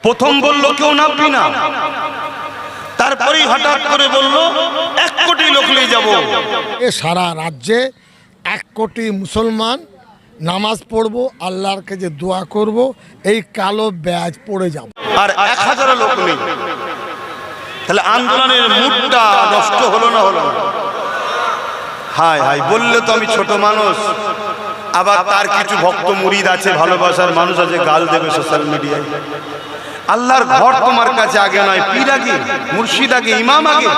প্রথম বলল কেউ নামবি না, তারপরেই হঠাৎ করে বলল 1 কোটি লোক নিয়ে যাব। সারা রাজ্যে 1 কোটি মুসলমান নামাজ পড়বো, আল্লাহর কাছে দোয়া করব, এই কালো ব্যাজ পড়ে যাব। আর 1000 লোক নেই, তাহলে আন্দোলনের মুডটা নষ্ট হলো না হলো? হায় হায়, বললে তো আমি ছোট মানুষ, আবার তার কিছু ভক্ত মুরিদ আছে, ভালোবাসার মানুষ আছে, গাল দেবে সোশ্যাল মিডিয়ায়। আল্লাহর ঘর তোমার কাছে আগে নয়, পীর আগে, মুর্শিদ আগে, ইমাম আগে,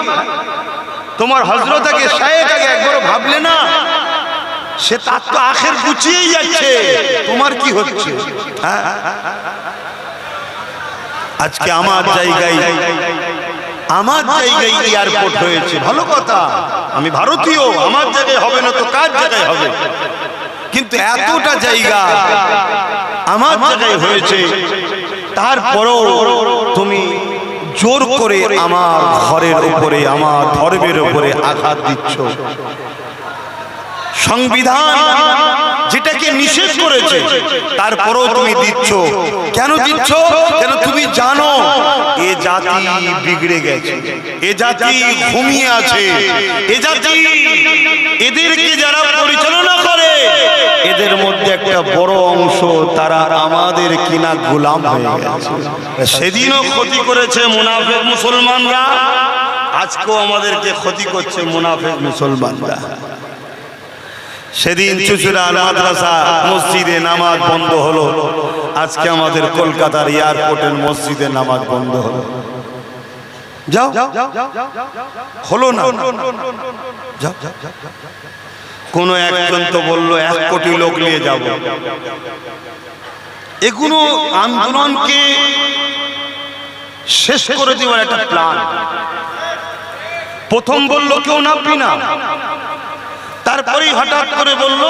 তোমার হযরত আগে, শায়েখ আগে। একবারও ভাবলে না? সে তার তো আখের গুছিয়েই যাচ্ছে, তোমার কি হচ্ছে? আজকে আমার জায়গায় এয়ারপোর্ট হয়েছে, ভালো কথা, আমি ভারতীয়, আমার জায়গায় হবে না তো কার জায়গায় হবে? কিন্তু এতটা জায়গা আমার জায়গায় হয়েছে, তারপরও তুমি জোর করে আমার ঘরের উপরে, আমার ধর্মের উপরে আঘাত দিচ্ছ। সংবিধান যেটাকে নিষেধ করেছে তারপরও তুমি দিচ্ছ। কেন দিচ্ছ? কেন তুমি জানো এ জাতি বিগড়ে গেছে, এ জাতি ঘুমিয়ে আছে, এ জাতি, এদেরকে যারা পরিচালনা করে এদের মধ্যে একটা বড় অংশ তারা আমাদের কিনা গোলাম হয়ে গেছে। সেদিনও ক্ষতি করেছে মুনাফিক মুসলমানরা, আজকেও আমাদেরকে ক্ষতি করছে মুনাফিক মুসলমানরা। সেদিন চুচুড়ার মাদ্রাসা মসজিদে নামাজ বন্ধ হলো, আজকে আমাদের কলকাতার এয়ারপোর্টের মসজিদে নামাজ বন্ধ হলো। যাও, হলো না? কোন একজন তো বললো 1 কোটি লোক নিয়ে যাব। এগুলো আন্দোলনকে শেষ করে দেওয়ার একটা প্ল্যান। প্রথম বলল কেউ নামবি না, তারপরেই হঠাৎ করে বলল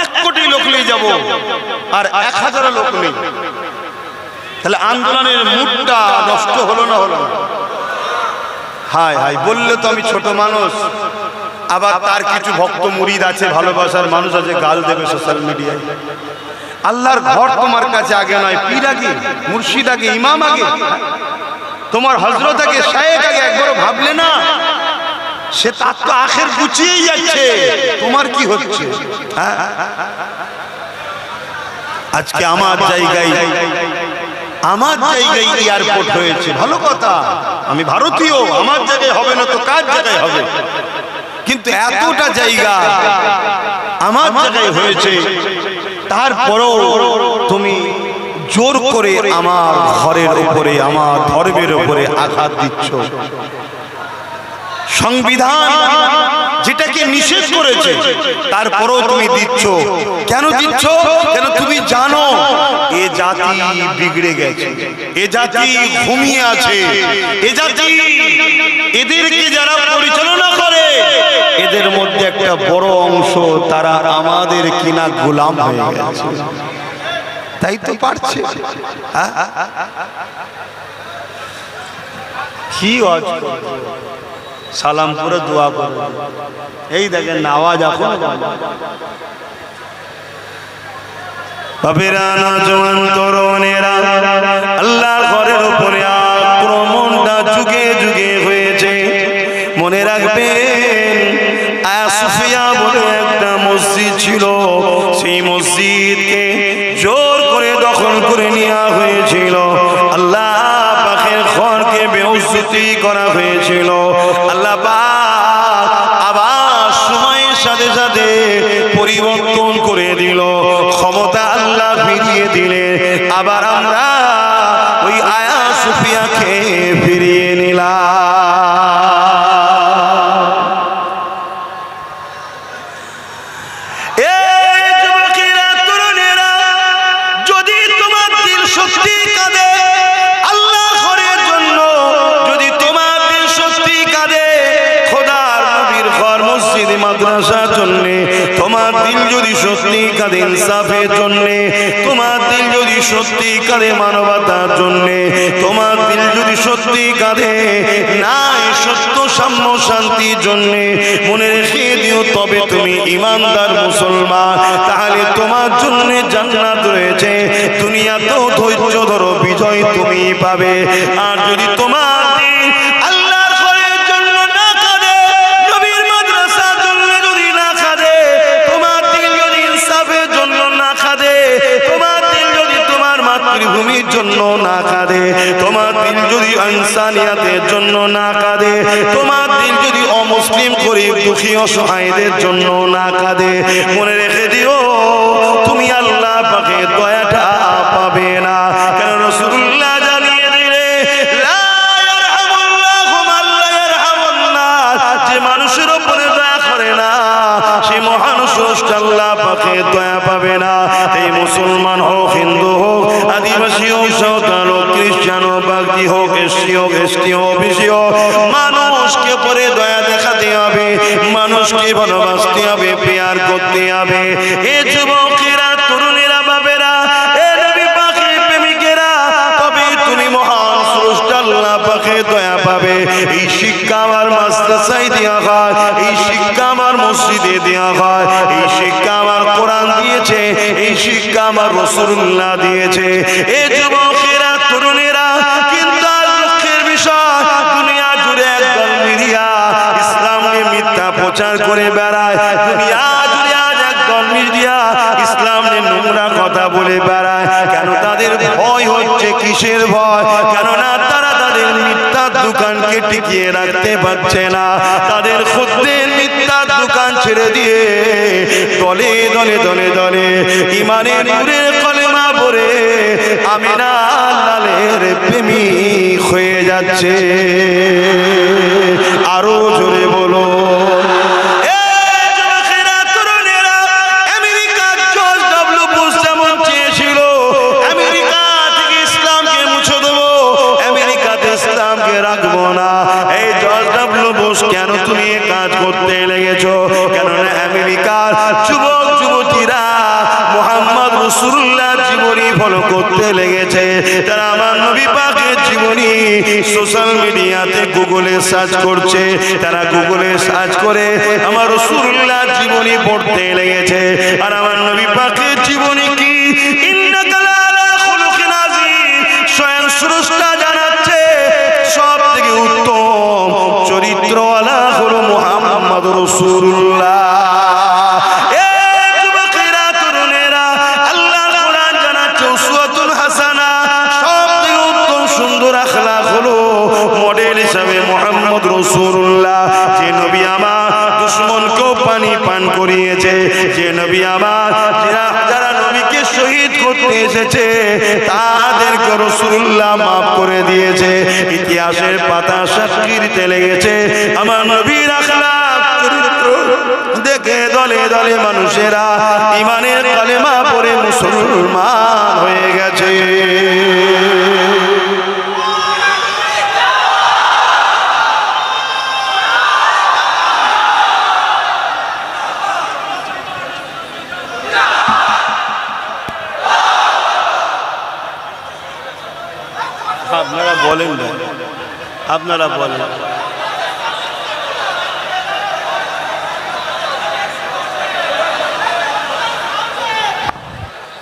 1 কোটি লোক নিয়ে যাব, আর 1000 লোক নেই। তাহলে আন্দোলনের মুডটা নষ্ট হলো না হলো? হায় হায়, বললে তো আমি ছোট মানুষ, আবার তার কিছু ভক্ত মুরিদ আছে, ভালোবাসার মানুষ আছে, গাল দেবে সোশ্যাল মিডিয়ায়। আল্লাহর ঘর তোমার কাছে আগে নয়, পীর আগে, মুর্শিদ আগে, ইমাম আগে, তোমার হযরত আগে, শায়েখ আগে। একবারও ভাবলে না? সে তার তো আখের গুছিয়েই যাচ্ছে, তোমার কি হচ্ছে? আজকে আমার জায়গায় এয়ারপোর্ট হয়েছে, ভালো কথা, আমি ভারতীয়, আমার জায়গায় হবে না তো কার জায়গায় হবে? কিন্তু এতটা জায়গা আমার জায়গায় হয়েছে, তারপরও তুমি জোর করে আমার ঘরের উপরে, আমার ধর্মের উপরে আঘাত দিচ্ছ। সংবিধান যেটাকে নিষেধ করেছে তারপরও তুমি দিচ্ছ। কেন দিচ্ছ? কেন তুমি জানো এ জাতি বিগড়ে গেছে, এ জাতি ঘুমিয়ে আছে, এ জাতি, এদেরকে যারা পরিচালনা করে এদের মধ্যে একটা বড় অংশ তারা আমাদের কিনা গোলাম হয়ে গেছে। তাই তো পারছে। কি সালামপুরে দোয়া করো, এই দেখেন আওয়াজ এখন। বাবেরা, নওজোয়ান তরুণেরা, আল্লাহর ঘরের উপরে আক্রমণটা যুগে যুগে হয়েছে। মনে রাখবেন, আয়া সুফিয়া বলে একটা মসজিদ ছিল, সেই মসজিদকে জোর করে দখল করে নেওয়া হয়েছিল। আল্লাহ পাকের ঘরকে বেউজ্জতি করা হয়েছিল। আল্লাহ পাক আবার সময়ের সাথে সাথে পরিবর্তন করে দিল, ক্ষমতা আল্লাহ ফিরিয়ে দিলে আবার আমরা ওই আয়া সুফিয়াকে ফিরিয়ে নিলাম। মাদ্রাসার জন্য তোমার দিল যদি সত্যি কাঁদে, ইনসাফের জন্য তোমার দিল যদি সত্যি কাঁদে, মানবতার জন্য তোমার দিল যদি সত্যি কাঁদে, নাই সত্য সাম্য শান্তির জন্য, মনে রেখে দিও তবে তুমি ইমানদার মুসলমান। তাহলে তোমার জন্য জান্নাত রয়েছে। দুনিয়াতেও ধৈর্য ধরো, বিজয় ততই তুমি পাবে। আর যদি তোমার দিন আল্লাহর ঘরের জন্য না কাঁদে, নবীর মাদ্রাসার জন্য যদি না কাঁদে, তোমার দিন যদি ইনসাফের জন্য না কাঁদে, তোমার দিন যদি তোমার মাতৃভূমির জন্য না কাঁদে, তোমার দিন যদি ইনসানিয়াতের জন্য না কাঁদে, তোমার দিন যদি অমুসলিম গরিব দুঃখী অসহায়দের জন্য না কাঁদে, মনে রেখে দিও তুমি আল্লাহ পাকের দয়াটা পাবে না। কারণ রাসূলুল্লাহ জানিয়ে দিলে লা ইয়ারহামুল্লাহু মান লা ইয়ারহামুন নাস, যে মানুষের উপরে দয়া করে না সে মহান স্রষ্টা আল্লাহ পাকের দয়া পাবে না। এই মুসলমান হোক, হিন্দু হোক, আদিবাসী হোক, সাঁওতাল হোক, খ্রিস্টান হোক, বাগদি হোক, এসসি হোক, এসটি হোক, ওবিসি হোক, মানুষকে পরে দয়া দেখাতে হবে, মানুষকে ভালোবাসতে হবে, প্যার করতে হবে। এ যুবকেরা, তরুণেরা, বাবেরা, এ নবী পাকের প্রেমিকেরা, তবে তুমি মহান স্রষ্টা আল্লাহ পাকের দয়া পাবে। এই শিক্ষা আমার মাদ্রাসায় দেওয়া হয়, এই শিক্ষা আমার মসজিদে দেওয়া হয়, এই শিক্ষা আমার কোরআন দিয়েছে, এই শিক্ষা আমার রাসূলুল্লাহ দিয়েছে। এ যুবকেরা, তরুণেরা, কিন্তু আর দুঃখের বিষয় দুনিয়া জুড়ে একদল মিডিয়া ইসলামকে মিথ্যা প্রচার করে বেড়ায়। দুনিয়া জুড়ে আজ একদল মিডিয়া ইসলাম নিয়ে নোংরা কথা বলে বেড়ায়। কেন? তাদের ভয় হচ্ছে। কিসের ভয়? কেননা তারা তাদের মিথ্যার দোকানকে টিকিয়ে রাখতে পারছে না। তাদের খুদের মিথ্যার দোকান ছেড়ে দিয়ে দলে দলে দলে দলে ইমানের নূরের কলেমা পড়ে আমিনা লালের প্রেমিক হয়ে যাচ্ছে। আরো জোরে বলো। রাখবো না। এই জর্জ ডব্লিউ বুশ কেন তুমি এই কাজ করতে লেগেছো? কেননা আমেরিকার যুবক যুবতীরা মুহাম্মদ রাসূলুল্লাহ জীবনী ফলো করতে লেগেছে। তারা আমার নবী পাকের জীবনী সোশ্যাল মিডিয়াতে গুগলে সার্চ করছে। তারা গুগলে সার্চ করে আমার রাসূলুল্লাহ জীবনী পড়তে লেগেছে। আর আমার নবী পাকের জীবনী কি? ইন্নাকা লাআলা খুলুকিন আযীম। স্বয়ং স্রষ্টা জানাচ্ছে সব থেকে উত্তম চরিত্রওয়ালা হলো মুহাম্মদ রাসূলুল্লাহ। এই যুবকেরা, তরুণেরা, আল্লাহর কোরআন জানাচ্ছে উসওয়াতুন হাসানা, সব থেকে উত্তম সুন্দর আখলাক হলো মডেল হিসাবে মুহাম্মদ রাসূলুল্লাহ। যে নবী আমার দুশমনকেও পানি পান করিয়েছে, যে নবী আমার যারা নবীকে শহীদ করতে এসেছে তাদেরকে রাসূলুল্লাহ মাফ করে দিয়েছে। ইতিহাসের পাতা সাক্ষী দিতে লেগেছে আমার নবীর আখলাক চরিত্র দেখে দলে দলে মানুষেরা ইমানের কালেমা পড়ে মুসলমান হয়ে গেছে। আপনারা বলেন না, আপনারা বলেন।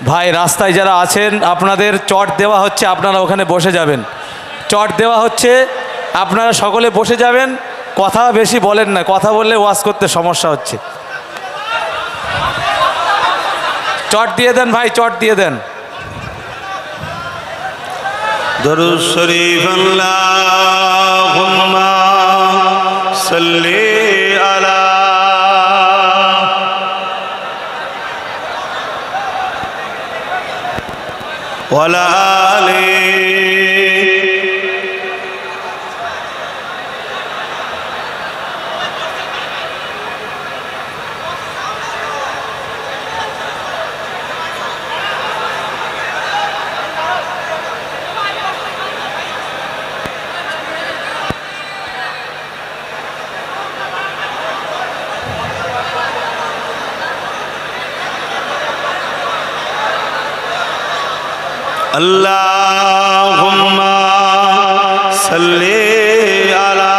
ভাই, রাস্তায় যারা আছেন আপনাদের চট দেওয়া হচ্ছে, আপনারা ওখানে বসে যাবেন। চট দেওয়া হচ্ছে, আপনারা সকলে বসে যাবেন। কথা বেশি বলেন না, কথা বললে ওয়াজ করতে সমস্যা হচ্ছে। চট দিয়ে দেন ভাই, চট দিয়ে দেন। দরুদ শরীফ আল্লাহুম্মা সাল্লি আলা ওয়ালা আলি আল্লাহুম্মা সাল্লি আলা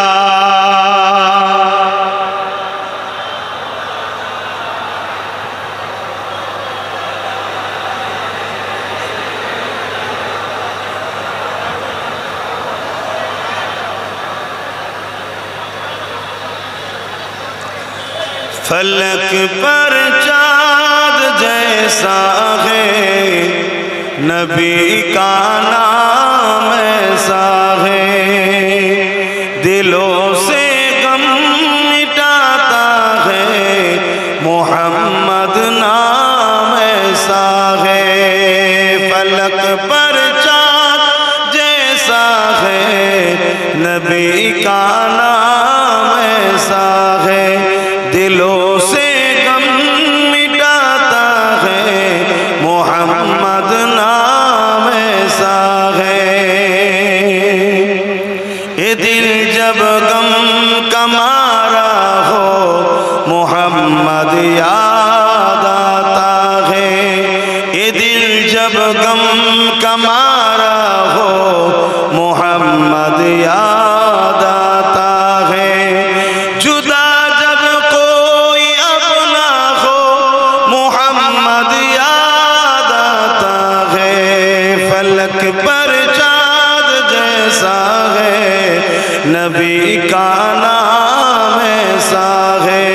फलक पर चाँद जैसा है, नबी का नाम ऐसा है, दिलों से गम मिटाता है, मोहम्मद नाम ऐसा है। फलक पर चाँद जैसा है, नबी का नाम ऐसा है, दिलों से गम मिटाता है, मोहम्मद नाम ऐसा है। ये दिल जब गम का मारा हो, मोहम्मद याद आता है। ये दिल जब गम का मारा हो, मोहम्मद याद आता है। जुदा जब कोई अपना हो, मोहम्मद याद आता है। फलक पर चाँद जैसा है, नबी का नाम ऐसा है,